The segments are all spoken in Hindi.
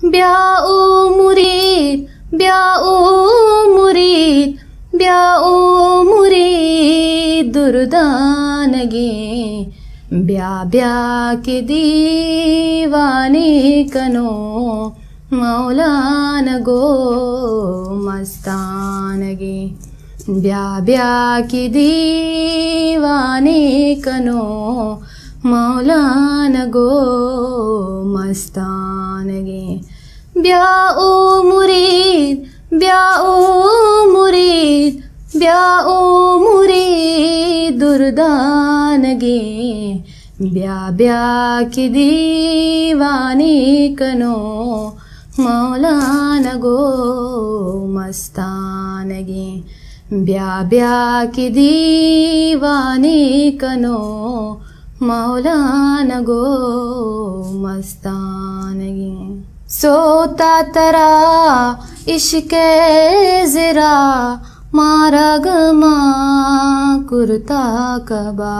ब्याओ मुरीद ब्याओ मुरीद ब्याओ मुरीद दुर्दानगी ब्या ब्या के दीवाने कनो मौलाना गो मस्तानगी ब्या ब्या के दीवाने कनो मौलाना गो मस्तानगी ब्याओ मुरीद ब्याओ मुरीद ब्याओ मुरीद दुर्दानगी ब्या ब्या की दीवानी कनो मौलाना गो मस्तानगी ब्या ब्या की दीवानी कनो मौलाना गो मस्तानगी सोता तरा इश्क़े ज़रा मारा गमा कुर्ता कबा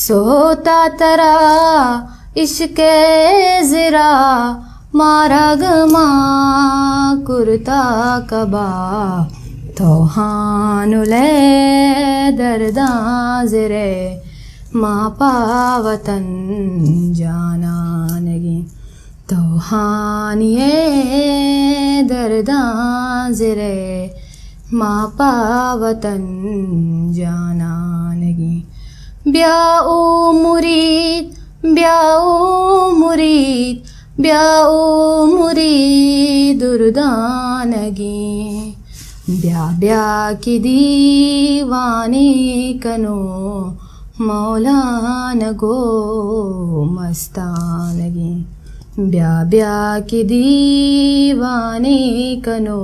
सोता तरा इश्क़े ज़रा मारा गमा कुर्ता कबा तोहानुले दर्दा ज़रे माँ पावतन जानानगी तोहानिए दर्दा ज़रे माँ पावतन जानानगी ब्याओ मुरीद ब्याओ मुरीद ब्याओ मुरीद दुर्दानगी ब्या ब्या की दीवानी कनो मौलाना गो मस्तानगी ब्या ब्या की दीवानी कनो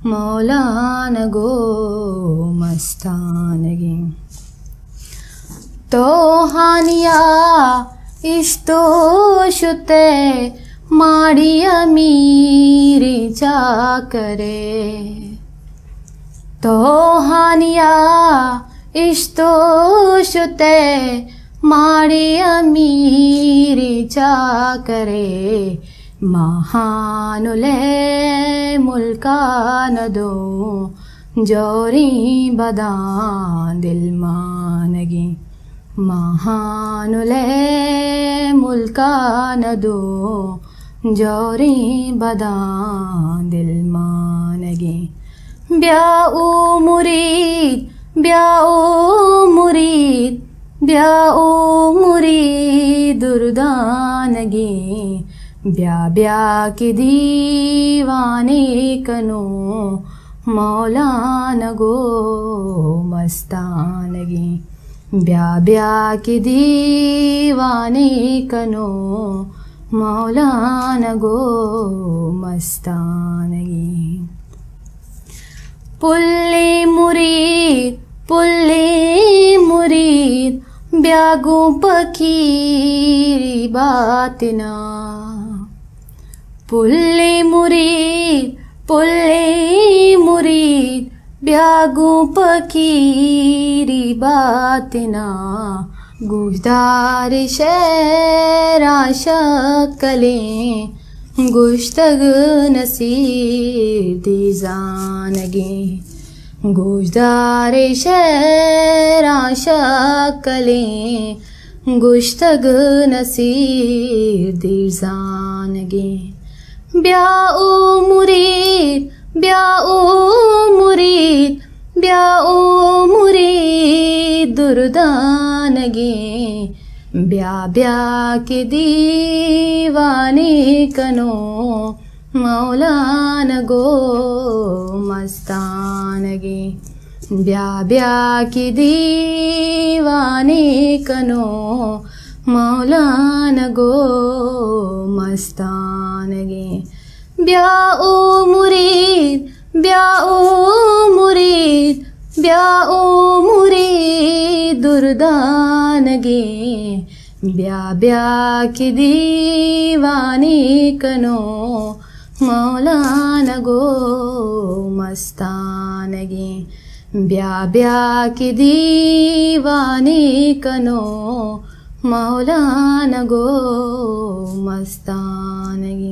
मौलाना गो मस्तानगी तो हानिया इस्तो शुते माड़िया मीरी चाकरे तो हानिया इस्तो शुते माड़िया मीरी चाकरे महानुले मुल्का न दो जोरी बदा दिल मानगी महानुले मुल्का न दो जोरी बदा दिल मानगी ब्याओ मुरीद ब्याओ मुरीद ब्याओ मुरीद दुर्दानगी ब्या ब्या की दीवाने कनो मौलाना गो मस्तानगी ब्या ब्या की दीवाने कनो मौलाना गो मस्तानगी पुल्ले मुरीद ब्यागो पखीरी बातना पुल्ले मुरीद ब्यागो पखीरी बातना गुजदार शेरा शक्लें गुश्तग नसीब दी जानगी गुजदार शेरा शक्लें गुश्तग नसीब दी जानगी ब्याओ मुरीद ब्याओ मुरीद ब्याओ मुरीद दुर्दानगी ब्या ब्या के दीवाने कनो मौलाना गो मस्तानगी ब्या ब्या की दीवाने कनो मौलाना गो मस्तानगी ब्याओ मुरीद ब्याओ मुरीद ब्याओ मुरीद दुर्दानगी ब्या ब्या की दीवाने कनो मौलाना गो मस्तानगी ब्या ब्या की दीवाने कनो मौलाना गो मस्तानगी.